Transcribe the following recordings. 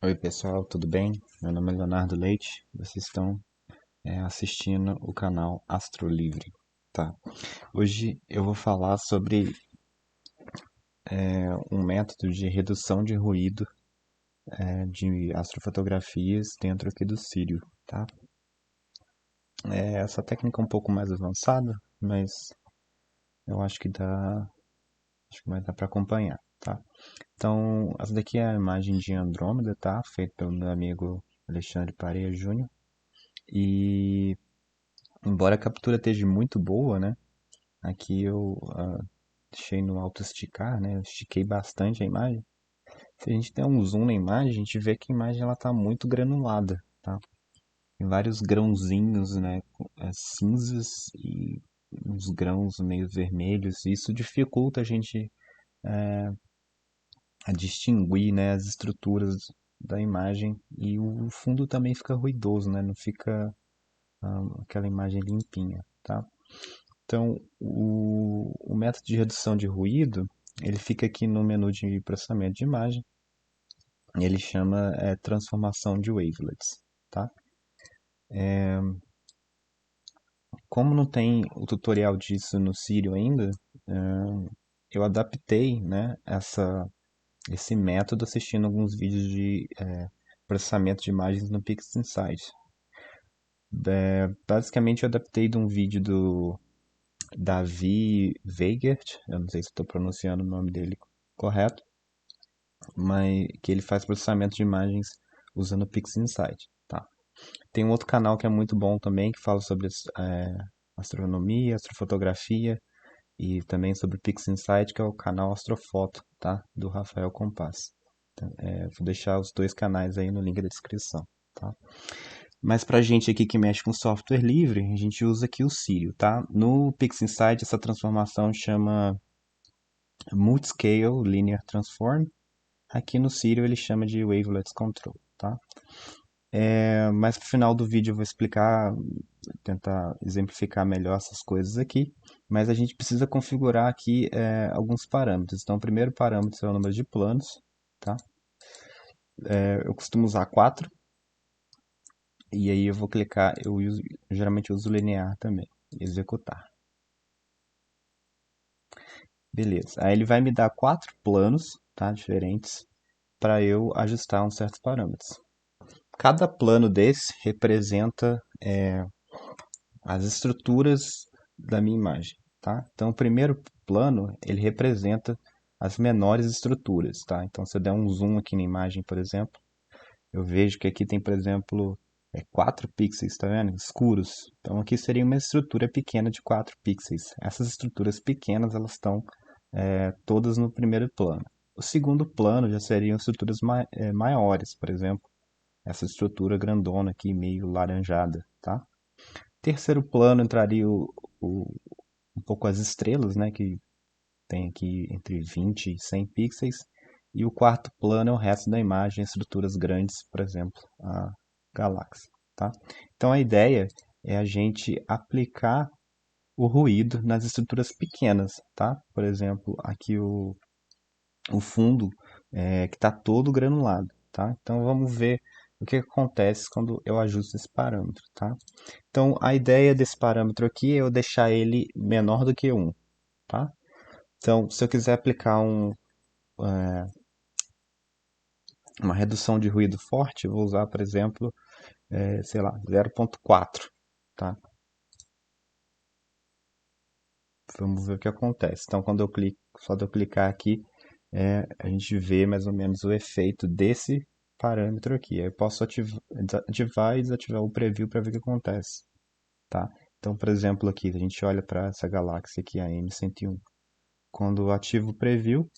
Oi pessoal, tudo bem? Meu nome é Leonardo Leite. Vocês estão assistindo o canal Astro Livre, tá? Hoje eu vou falar sobre um método de redução de ruído de astrofotografias dentro aqui do Círio, tá? Essa técnica é um pouco mais avançada, mas eu acho que vai dar para acompanhar, tá? Então, essa daqui é a imagem de Andrômeda, tá? Feita pelo meu amigo Alexandre Pareja Júnior. E embora a captura esteja muito boa, né? Aqui eu deixei no auto esticar, né? Eu estiquei bastante a imagem. Se a gente der um zoom na imagem, a gente vê que a imagem ela tá muito granulada, tá? Tem vários grãozinhos, né? Cinzas e uns grãos meio vermelhos. Isso dificulta a gente a distinguir, né, as estruturas da imagem e o fundo também fica ruidoso, né? Não fica aquela imagem limpinha, tá? Então, o método de redução de ruído, ele fica aqui no menu de processamento de imagem. Ele chama transformação de wavelets, tá? Como não tem o tutorial disso no Siri ainda, eu adaptei, né, esse método assistindo alguns vídeos de processamento de imagens no PixInsight. Basicamente, eu adaptei de um vídeo do Davi Weigert, eu não sei se estou pronunciando o nome dele correto, mas que ele faz processamento de imagens usando o PixInsight, tá? Tem um outro canal que é muito bom também, que fala sobre astronomia, astrofotografia e também sobre PixInsight, que é o canal Astrofoto, tá? Do Rafael Compass. Então, vou deixar os dois canais aí no link da descrição, tá? Mas pra gente aqui que mexe com software livre, a gente usa aqui o Sirio, tá? No PixInsight essa transformação chama Multiscale Linear Transform. Aqui no Sirio ele chama de Wavelets Control, tá? Mas pro final do vídeo eu vou explicar, tentar exemplificar melhor essas coisas aqui. Mas a gente precisa configurar aqui alguns parâmetros. Então, o primeiro parâmetro é o número de planos, tá? Eu costumo usar 4. E aí eu vou clicar, eu geralmente uso linear também, executar. Beleza. Aí ele vai me dar 4 planos, tá? Diferentes, para eu ajustar uns certos parâmetros. Cada plano desse representa as estruturas da minha imagem, tá? Então, o primeiro plano, ele representa as menores estruturas, tá? Então, se eu der um zoom aqui na imagem, por exemplo, eu vejo que aqui tem, por exemplo, 4 pixels, tá vendo? Escuros. Então, aqui seria uma estrutura pequena de 4 pixels. Essas estruturas pequenas, elas estão todas no primeiro plano. O segundo plano já seriam estruturas maiores, por exemplo, essa estrutura grandona aqui, meio laranjada, tá? Terceiro plano entraria um pouco as estrelas, né, que tem aqui entre 20 e 100 pixels. E o quarto plano é o resto da imagem, estruturas grandes, por exemplo, a galáxia, tá? Então a ideia é a gente aplicar o ruído nas estruturas pequenas, tá? Por exemplo, aqui o fundo que está todo granulado, tá? Então vamos ver o que acontece quando eu ajusto esse parâmetro, tá? Então a ideia desse parâmetro aqui é eu deixar ele menor do que 1, tá? Então se eu quiser aplicar uma redução de ruído forte, eu vou usar, por exemplo, sei lá, 0,4, tá? Vamos ver o que acontece. Então quando eu clico, só de eu clicar aqui, a gente vê mais ou menos o efeito desse parâmetro aqui. Eu posso ativar e desativar o preview para ver o que acontece, tá? Então, por exemplo, aqui a gente olha para essa galáxia aqui, a M101. Quando eu ativo o preview,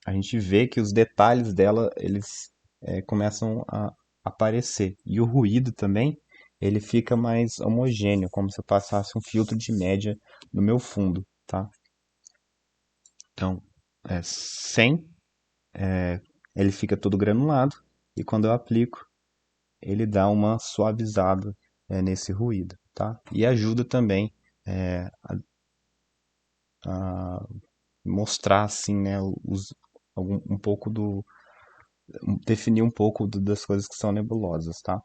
a gente vê que os detalhes dela eles começam a aparecer. E o ruído também ele fica mais homogêneo, como se eu passasse um filtro de média no meu fundo, tá? Então, sem ele fica todo granulado e quando eu aplico, ele dá uma suavizada nesse ruído, tá? E ajuda também a mostrar assim, né, um pouco definir um pouco das coisas que são nebulosas, tá?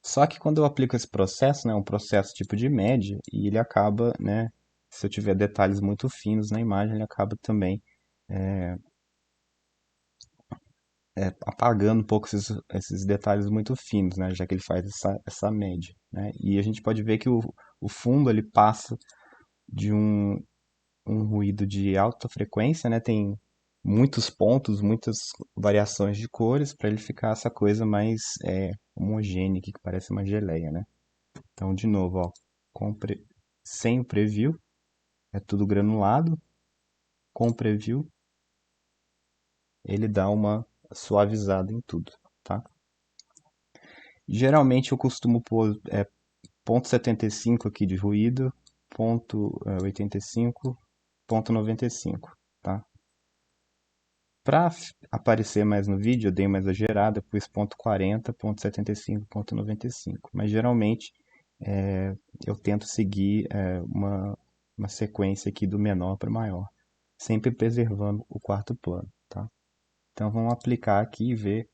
Só que quando eu aplico esse processo, né, um processo tipo de média, e ele acaba, né, se eu tiver detalhes muito finos na imagem, ele acaba também apagando um pouco esses detalhes muito finos, né, já que ele faz essa média, né? E a gente pode ver que o fundo ele passa de um ruído de alta frequência, né? Tem muitos pontos, muitas variações de cores para ele ficar essa coisa mais homogênea aqui, que parece uma geleia, né? Então, de novo, ó, sem o preview, é tudo granulado. Com o preview, ele dá uma suavizada em tudo, tá? Geralmente eu costumo pôr 0,75 aqui de ruído, 0,85, 0,95, tá? Para aparecer mais no vídeo, eu dei uma exagerada, pus 0,40, 0,75, 0,95. Mas geralmente eu tento seguir uma sequência aqui do menor para o maior, sempre preservando o quarto plano, tá? Então vamos aplicar aqui e ver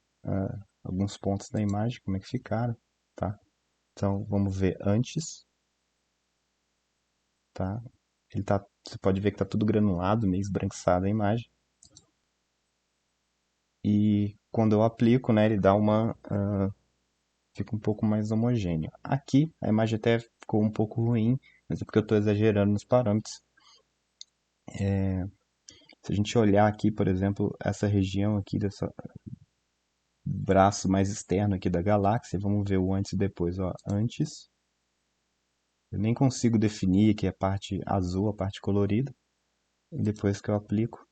alguns pontos da imagem, como é que ficaram, tá? Então vamos ver antes, tá? Você pode ver que está tudo granulado, meio esbranquiçado a imagem. E quando eu aplico, né, ele dá fica um pouco mais homogêneo. Aqui a imagem até ficou um pouco ruim, mas é porque eu estou exagerando nos parâmetros. Se a gente olhar aqui, por exemplo, essa região aqui desse braço mais externo aqui da galáxia, vamos ver o antes e depois. Ó. Antes, eu nem consigo definir aqui a parte azul, a parte colorida. E depois que eu aplico,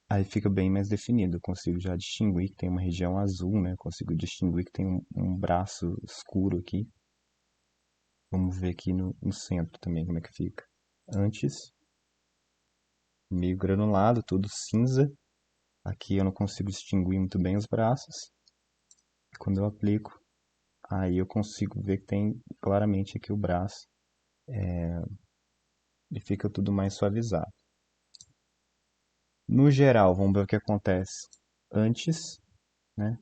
aí fica bem mais definido. Eu consigo já distinguir que tem uma região azul, né? Eu consigo distinguir que tem um braço escuro aqui. Vamos ver aqui no centro também como é que fica. Antes, meio granulado, tudo cinza. Aqui eu não consigo distinguir muito bem os braços. Quando eu aplico, aí eu consigo ver que tem claramente aqui o braço. E fica tudo mais suavizado. No geral, vamos ver o que acontece antes, né?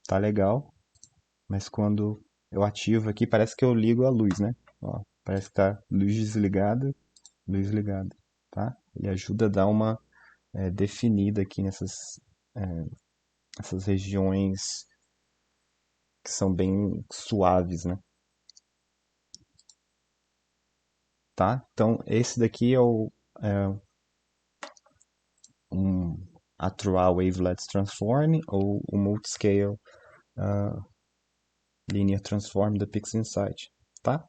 Tá legal, mas quando eu ativo aqui, parece que eu ligo a luz, né? Ó, parece que tá luz ligada, tá? Ele ajuda a dar uma definida aqui essas regiões que são bem suaves, né? Tá? Então, esse daqui um Atual Wavelets Transform ou o Multiscale Linear Transform da PixInsight, tá?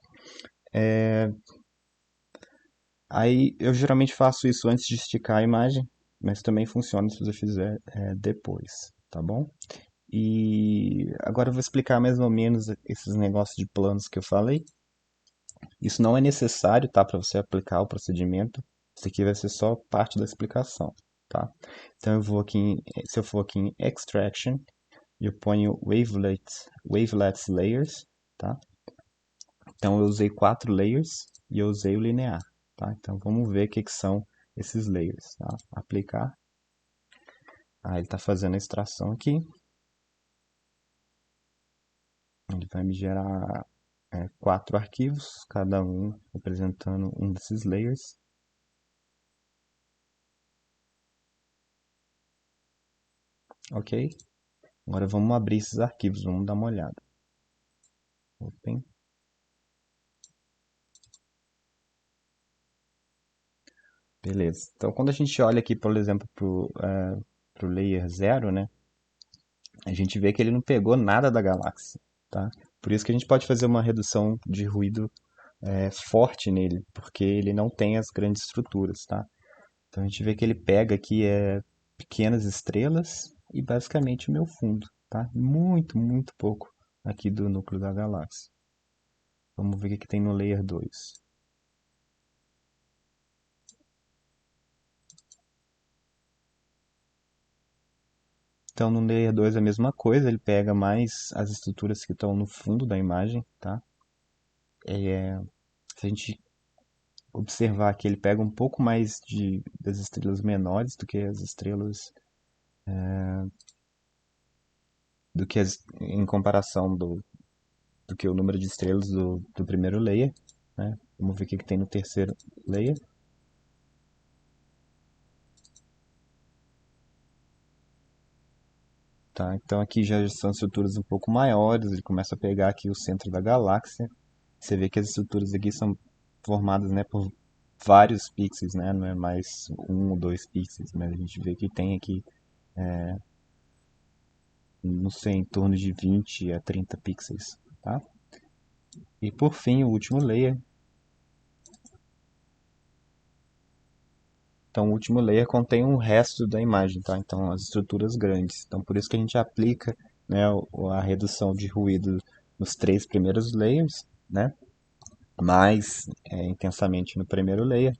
Aí eu geralmente faço isso antes de esticar a imagem, mas também funciona se você fizer depois, tá bom? E agora eu vou explicar mais ou menos esses negócios de planos que eu falei. Isso não é necessário, tá, para você aplicar o procedimento. Isso aqui vai ser só parte da explicação, tá? Então eu vou aqui, se eu for aqui em Extraction, eu ponho Wavelets Layers, tá? Então eu usei 4 layers e eu usei o linear, tá? Então vamos ver o que são esses layers, tá? Aplicar. Ah, ele está fazendo a extração aqui. Ele vai me gerar 4 arquivos, cada um representando um desses layers. Ok? Agora vamos abrir esses arquivos, vamos dar uma olhada. Open. Beleza. Então quando a gente olha aqui, por exemplo, para o layer 0, né? A gente vê que ele não pegou nada da galáxia, tá? Por isso que a gente pode fazer uma redução de ruído forte nele, porque ele não tem as grandes estruturas, tá? Então a gente vê que ele pega aqui pequenas estrelas e basicamente o meu fundo, tá? Muito, muito pouco aqui do núcleo da galáxia. Vamos ver o que tem no layer 2. Então no layer 2 é a mesma coisa, ele pega mais as estruturas que estão no fundo da imagem, tá? Se a gente observar que ele pega um pouco mais das estrelas menores do que as estrelas, em comparação do que o número de estrelas do primeiro layer, né? Vamos ver o que tem no terceiro layer. Tá, então aqui já são estruturas um pouco maiores, ele começa a pegar aqui o centro da galáxia. Você vê que as estruturas aqui são formadas, né, por vários pixels, né, não é mais um ou dois pixels, mas a gente vê que tem aqui, não sei, em torno de 20 a 30 pixels, tá? E por fim, o último layer. Então, o último layer contém o resto da imagem, tá? Então, as estruturas grandes. Então, por isso que a gente aplica, né, a redução de ruído nos três primeiros layers, né? Mais intensamente no primeiro layer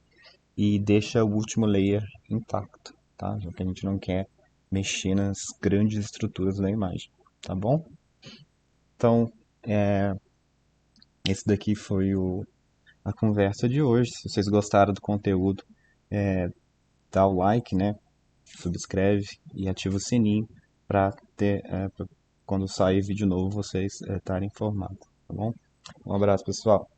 e deixa o último layer intacto, tá? Já que a gente não quer mexer nas grandes estruturas da imagem, tá bom? Então, esse daqui foi a conversa de hoje. Se vocês gostaram do conteúdo, dá o like, né? Subscreve e ativa o sininho para ter, quando sair vídeo novo, vocês estarem informados, tá bom? Um abraço, pessoal.